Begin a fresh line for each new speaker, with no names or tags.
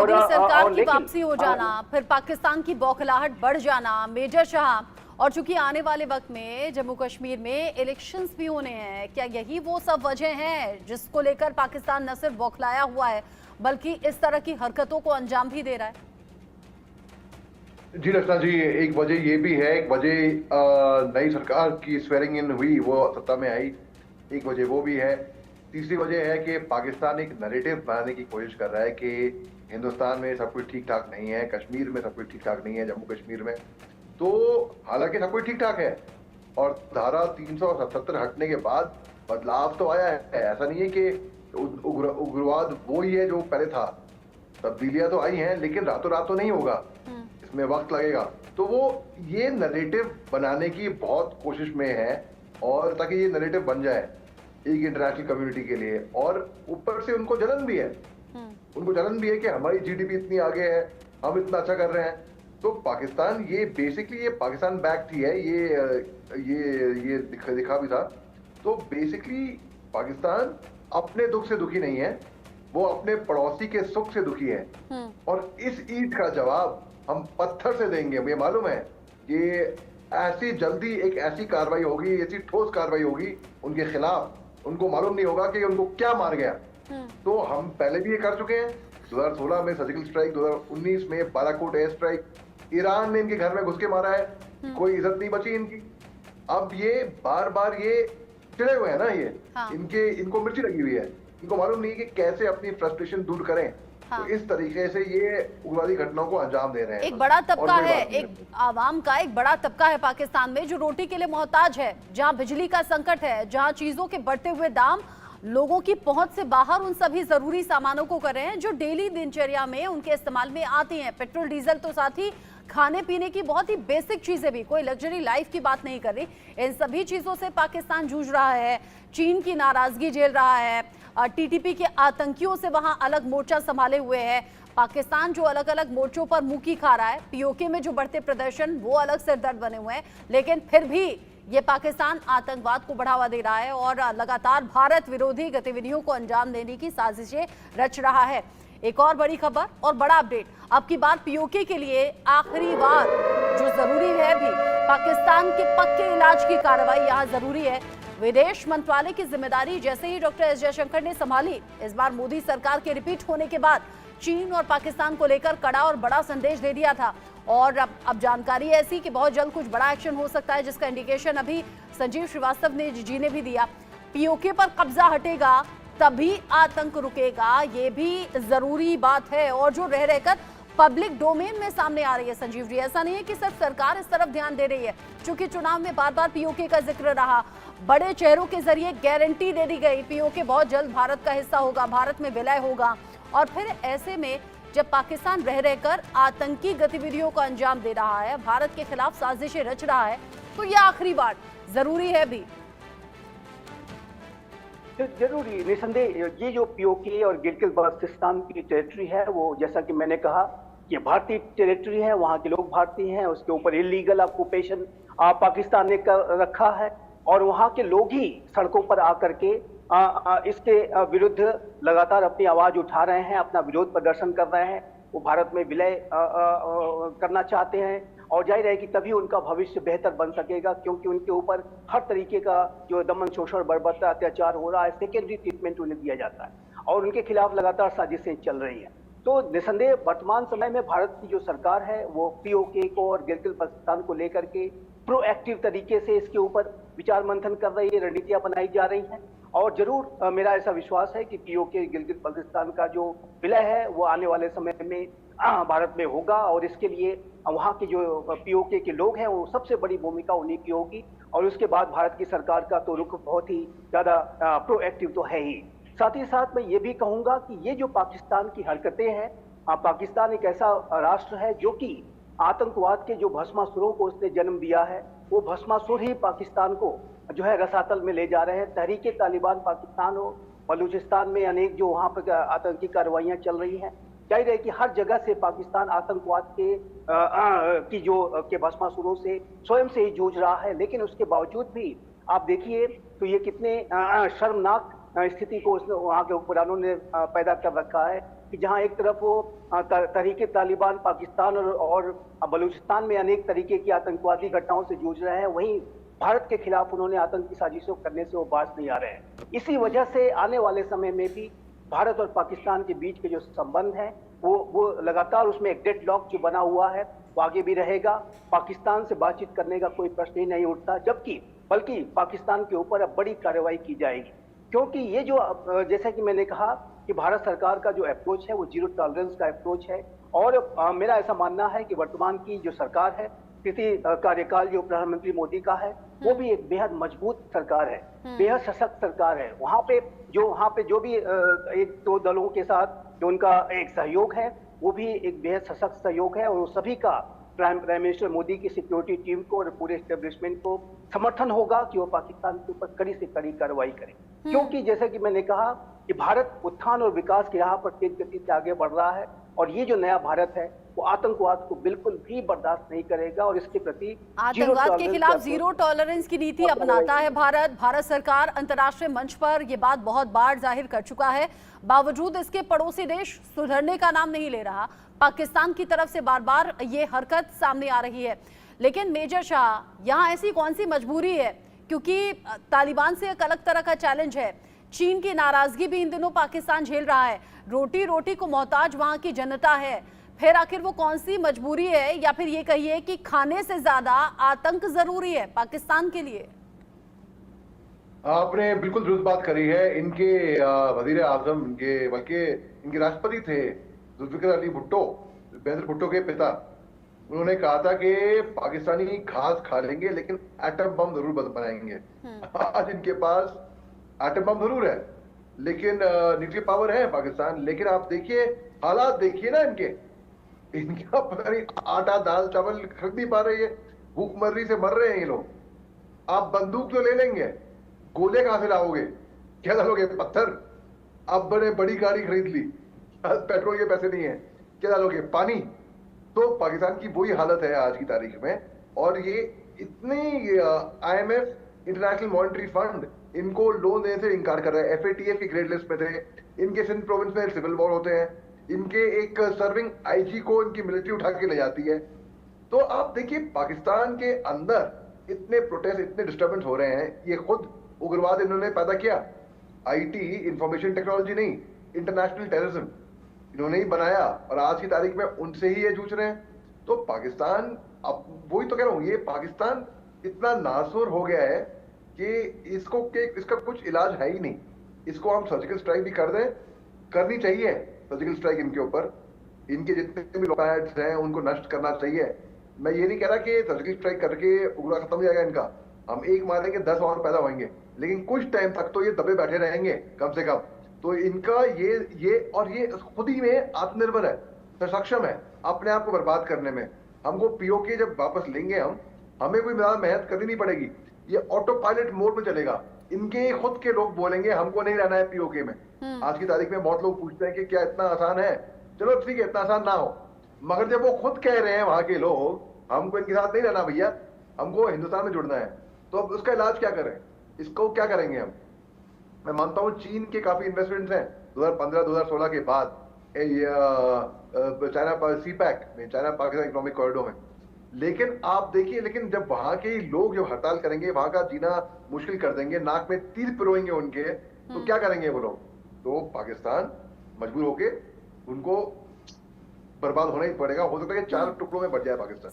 मोदी सरकार की
लेकिन
वापसी हो जाना, फिर पाकिस्तान की बौखलाहट बढ़ जाना, मेजर शाह, और चूंकि आने वाले वक्त में जम्मू कश्मीर में इलेक्शंस भी होने हैं, क्या यही वो सब वजह हैं जिसको लेकर पाकिस्तान न सिर्फ बौखलाया हुआ है बल्कि इस तरह की हरकतों को अंजाम भी दे रहा है?
जी रचना जी, एक वजह ये भी है, एक वजह नई सरकार की स्वेरिंग इन हुई, वो सत्ता में आई, एक वजह वो भी है। तीसरी वजह है कि पाकिस्तान एक नैरेटिव बनाने की कोशिश कर रहा है कि हिंदुस्तान में सब कुछ ठीक ठाक नहीं है, कश्मीर में सब कुछ ठीक ठाक नहीं है, जम्मू कश्मीर में। तो हालांकि सब कुछ ठीक ठाक है और धारा 377 हटने के बाद बदलाव तो आया है, ऐसा नहीं है कि उग्रवाद वो ही है जो पहले था। तब्दीलियां तो आई हैं लेकिन रातों रात तो नहीं होगा, इसमें वक्त लगेगा। तो वो ये नैरेटिव बनाने की बहुत कोशिश में है, और ताकि ये नैरेटिव बन जाए एक इंटरनेशनल कम्युनिटी के लिए। और ऊपर से उनको जलन भी है, उनको जलन भी है कि हमारी जीडीपी इतनी आगे है, हम इतना अच्छा कर रहे हैं। तो पाकिस्तान ये बेसिकली ये पाकिस्तान बैक थी है, ये दिखा भी था। तो बेसिकली पाकिस्तान अपने दुख से दुखी नहीं है, वो अपने पड़ोसी के सुख से दुखी है। और इस ईंट का जवाब हम पत्थर से देंगे। मुझे मालूम है कि ऐसी जल्दी एक ऐसी कार्रवाई होगी, ऐसी ठोस कार्रवाई होगी उनके खिलाफ, उनको मालूम नहीं होगा कि उनको क्या मार गया। तो हम पहले भी ये कर चुके हैं, 2016 में सर्जिकल स्ट्राइक, 2019 में बालाकोट एयर स्ट्राइक, ईरान ने इनके घर में घुस के मारा है, कोई इज्जत नहीं बची इनकी। अब ये बार बार ये चिड़े हुए हैं ना, ये इनको मिर्ची लगी हुई है, इनको मालूम नहीं है कि कैसे अपनी फ्रस्ट्रेशन दूर करें। तो इस तरीके से ये उग्रवादी घटनाओं को अंजाम दे रहे हैं।
एक बड़ा तबका है, एक आवाम का एक बड़ा तबका है पाकिस्तान में जो रोटी के लिए मोहताज है, जहां बिजली का संकट है, जहां चीजों के बढ़ते हुए दाम लोगों की पहुंच से बाहर उन सभी जरूरी सामानों को कर रहे हैं जो डेली दिनचर्या में उनके इस्तेमाल में आती हैं। पेट्रोल डीजल तो साथ ही खाने पीने की बहुत ही बेसिक चीजें भी, कोई लग्जरी लाइफ की बात नहीं कर रही, इन सभी चीजों से पाकिस्तान जूझ रहा है। चीन की नाराजगी झेल रहा है, टीटीपी के आतंकियों से वहां अलग मोर्चा संभाले हुए है। पाकिस्तान जो अलग अलग मोर्चों पर मुंह खा रहा है, पीओके में जो बढ़ते प्रदर्शन वो अलग सिरदर्द बने हुए हैं, लेकिन फिर भी ये पाकिस्तान आतंकवाद को बढ़ावा दे रहा है और लगातार भारत विरोधी गतिविधियों को अंजाम देने की साजिशें रच रहा है। एक और बड़ी खबर और बड़ा अपडेट, अब की बार पीओके के लिए आखिरी बार जो जरूरी है भी, पाकिस्तान के पक्के इलाज की कार्रवाई यहां जरूरी है। विदेश मंत्रालय की जिम्मेदारी जैसे ही डॉक्टर एस जयशंकर ने संभाली, इस बार मोदी सरकार के रिपीट होने के बाद चीन और पाकिस्तान को लेकर कड़ा और बड़ा संदेश दे दिया था। और अब जानकारी ऐसी कि बहुत जल्द कुछ बड़ा एक्शन हो सकता है, जिसका इंडिकेशन अभी संजीव श्रीवास्तव ने भी दिया। पीओके पर कब्जा हटेगा तभी आतंक रुकेगा, ये भी जरूरी बात है और जो रह रहकर पब्लिक डोमेन में सामने आ रही है। संजीव जी, ऐसा नहीं है कि सिर्फ सरकार इस तरफ ध्यान दे रही है, क्योंकि चुनाव में बार बार पीओके का जिक्र रहा, बड़े चेहरों के जरिए गारंटी दे दी गई पीओके बहुत जल्द भारत का हिस्सा होगा, भारत में विलय होगा। और फिर ऐसे में जब पाकिस्तान रह रहकर आतंकी गतिविधियों को अंजाम दे रहा है, भारत के खिलाफ साजिशें रच रहा है, तो यह आखिरी बार जरूरी है भी।
जरूरी निसंदेह ये जो पीओके और गिलगित बाल्टिस्तान की टेरिटरी है, वो जैसा कि मैंने कहा ये भारतीय टेरिटरी है, वहाँ के लोग भारतीय हैं, उसके ऊपर इलीगल ऑक्यूपेशन पाकिस्तान ने कर रखा है और वहाँ के लोग ही सड़कों पर आकर के इसके विरुद्ध लगातार अपनी आवाज उठा रहे हैं, अपना विरोध प्रदर्शन कर रहे हैं। वो भारत में विलय करना चाहते हैं और जाहिर है कि तभी उनका भविष्य बेहतर बन सकेगा, क्योंकि उनके ऊपर हर तरीके का जो दमन शोषण बर्बरता अत्याचार हो रहा है, सेकेंडरी ट्रीटमेंट उन्हें दिया जाता है और उनके खिलाफ लगातार साजिशें चल रही हैं। तो निसंदेह वर्तमान समय में भारत की जो सरकार है वो पीओके को और गिलगित बाल्टिस्तान को लेकर के प्रोएक्टिव तरीके से इसके ऊपर विचार मंथन कर रही है, रणनीतियां बनाई जा रही हैं और जरूर मेरा ऐसा विश्वास है कि पीओके गिलगित बाल्टिस्तान का जो विलय है वो आने वाले समय में भारत में होगा और इसके लिए वहाँ के जो पीओके के लोग हैं वो सबसे बड़ी भूमिका उन्हीं की होगी और उसके बाद भारत की सरकार का तो रुख बहुत ही ज्यादा प्रोएक्टिव तो है ही। साथ ही साथ मैं ये भी कहूंगा कि ये जो पाकिस्तान की हरकतें हैं, पाकिस्तान एक ऐसा राष्ट्र है जो कि आतंकवाद के जो भस्मासुरों को उसने जन्म दिया है, वो भस्मासुर ही पाकिस्तान को जो है रसातल में ले जा रहे हैं। तहरीके तालिबान पाकिस्तान हो, बलूचिस्तान में अनेक जो वहाँ पर आतंकी कार्रवाइयाँ चल रही हैं, जाहिर है कि हर जगह से पाकिस्तान आतंकवाद के भस्मासुरों से स्वयं से ही जूझ रहा है। लेकिन उसके बावजूद भी आप देखिए तो ये कितने शर्मनाक स्थिति को वहाँ के हुक्मरानों ने पैदा कर रखा है कि जहां एक तरफ वो तहरीके तालिबान पाकिस्तान और बलूचिस्तान में अनेक तरीके की आतंकवादी घटनाओं से जूझ रहे हैं, वहीं भारत के खिलाफ उन्होंने आतंकी साजिशों करने से वो बाज नहीं आ रहे हैं। इसी वजह से आने वाले समय में भी भारत और पाकिस्तान के बीच के जो संबंध है वो लगातार उसमें एक डेडलॉक जो बना हुआ है वो आगे भी रहेगा। पाकिस्तान से बातचीत करने का कोई प्रश्न ही नहीं उठता, बल्कि पाकिस्तान के ऊपर अब बड़ी कार्रवाई की जाएगी, क्योंकि ये जो जैसा कि मैंने कहा कि भारत सरकार का जो अप्रोच है वो जीरो टॉलरेंस का अप्रोच है। और मेरा ऐसा मानना है कि वर्तमान की जो सरकार है, कृषि कार्यकाल जो प्रधानमंत्री मोदी का है, वो भी एक बेहद मजबूत सरकार है, बेहद सशक्त सरकार है। वहां पे जो भी एक दो दलों के साथ जो उनका एक सहयोग है वो भी एक बेहद सशक्त सहयोग है, और वो सभी का प्राइम मिनिस्टर मोदी की सिक्योरिटी टीम को और पूरे एस्टेब्लिशमेंट को समर्थन होगा कि वो पाकिस्तान के ऊपर कड़ी से कड़ी कार्रवाई करे। क्योंकि जैसे कि मैंने कहा कि भारत उत्थान और विकास की राह पर तेज गति से आगे बढ़ रहा है, और ये जो नया भारत है वो आतंकवाद को बिल्कुल भी बर्दाश्त नहीं करेगा, और इसके प्रति
आतंकवाद के खिलाफ जीरो टॉलरेंस की नीति अपनाता है भारत सरकार अंतर्राष्ट्रीय मंच पर ये बात बहुत बार जाहिर कर चुका है। बावजूद इसके पड़ोसी देश सुधरने का नाम नहीं ले रहा। पाकिस्तान की तरफ से बार बार ये हरकत सामने आ रही है। लेकिन मेजर शाह, यहाँ ऐसी कौन सी मजबूरी है, क्योंकि तालिबान से एक अलग तरह का चैलेंज है। चीन की नाराजगी भी इन दिनों पाकिस्तान झेल रहा है। रोटी रोटी को मोहताज वहां की जनता है। फिर आखिर वो कौन सी मजबूरी है, या फिर ये कहिए कि खाने से ज्यादा आतंक जरूरी है पाकिस्तान के लिए?
आपने बिल्कुल दुरुस्त बात करी है। इनके वजीर आजम, बल्कि इनके राष्ट्रपति थे जुल्फिकार अली भुट्टो, बेनजीर भुट्टो के पिता, उन्होंने कहा था कि पाकिस्तानी घास खा लेंगे लेकिन एटम बम जरूर बनाएंगे। आज इनके पास एटम बम जरूर है लेकिन न्यूक्लियर पावर है पाकिस्तान। लेकिन आप देखिए हालात, देखिए ना इनका पता नहीं आटा दाल चावल खरीद नहीं पा रही है, भूखमरी से मर रहे हैं ये लोग। आप बंदूक तो ले लेंगे, गोले कहां से लाओगे, क्या डालोगे, पत्थर। अब बड़ी गाड़ी खरीद ली, पेट्रोल के पैसे नहीं है, क्या डालोगे, पानी। तो पाकिस्तान की वही हालत है आज की तारीख में। और ये इतनी IMF, इंटरनेशनल मॉनेटरी फंड, इनको लोन देने से इनकार कर रहा है। FATF की ग्रेड लिस्ट में थे। इनके सिंध प्रोविंस में सिविल वॉर होते हैं, इनके एक सर्विंग IG को इनकी मिलिट्री उठा के ले जाती है। तो आप देखिए पाकिस्तान के अंदर इतने प्रोटेस्ट, इतने डिस्टर्बेंस हो रहे हैं। ये खुद उग्रवाद इन्होंने पैदा किया, IT, इंफॉर्मेशन टेक्नोलॉजी नहीं, इंटरनेशनल टेररिज्म इन्होंने ही बनाया, और आज की तारीख में उनसे ही ये जूझ रहे हैं। तो पाकिस्तान, अब वही तो कह रहा हूं, ये पाकिस्तान इतना नासूर हो गया है कि इसका कुछ इलाज है ही नहीं। इसको हम सर्जिकल स्ट्राइक भी कर दें, करनी चाहिए सर्जिकल स्ट्राइक इनके ऊपर। इनके जितने भी पैड्स हैं उनको नष्ट करना चाहिए। मैं ये नहीं कह रहा कि सर्जिकल स्ट्राइक करके उग्रवाद खत्म हो जाएगा इनका, हम एक मारेंगे 10 और पैदा होंगे, लेकिन कुछ टाइम तक तो ये दबे बैठे रहेंगे कम से कम। तो इनका ये खुद ही में आत्मनिर्भर है, सक्षम है अपने आप को बर्बाद करने में। हमको POK जब वापस लेंगे हमें कोई मेहनत करनी नहीं पड़ेगी, ये ऑटो पायलट मोड में चलेगा। इनके खुद के लोग बोलेंगे हमको नहीं रहना है POK में। आज की तारीख में बहुत लोग पूछते हैं कि क्या इतना आसान है। चलो ठीक है, इतना आसान ना हो, मगर जब वो खुद कह रहे हैं वहां के लोग हमको इनके साथ नहीं रहना भैया, हमको हिंदुस्तान में जुड़ना है, तो अब उसका इलाज क्या करें, इसको क्या करेंगे हम। मैं मानता हूं चीन के काफी इन्वेस्टमेंट्स हैं 2015-2016 के बाद चाइना CPEC में, चाइना पाकिस्तान इकोनॉमिक कॉरिडोर में। लेकिन आप देखिए, लेकिन जब वहां के लोग जब हड़ताल करेंगे, वहां का जीना मुश्किल कर देंगे, नाक में तीर पिरोएंगे उनके, तो क्या करेंगे वो लोग। तो पाकिस्तान मजबूर होके उनको बर्बाद होना ही पड़ेगा। हो सकता है कि 4 टुकड़ों में बढ़ जाए पाकिस्तान।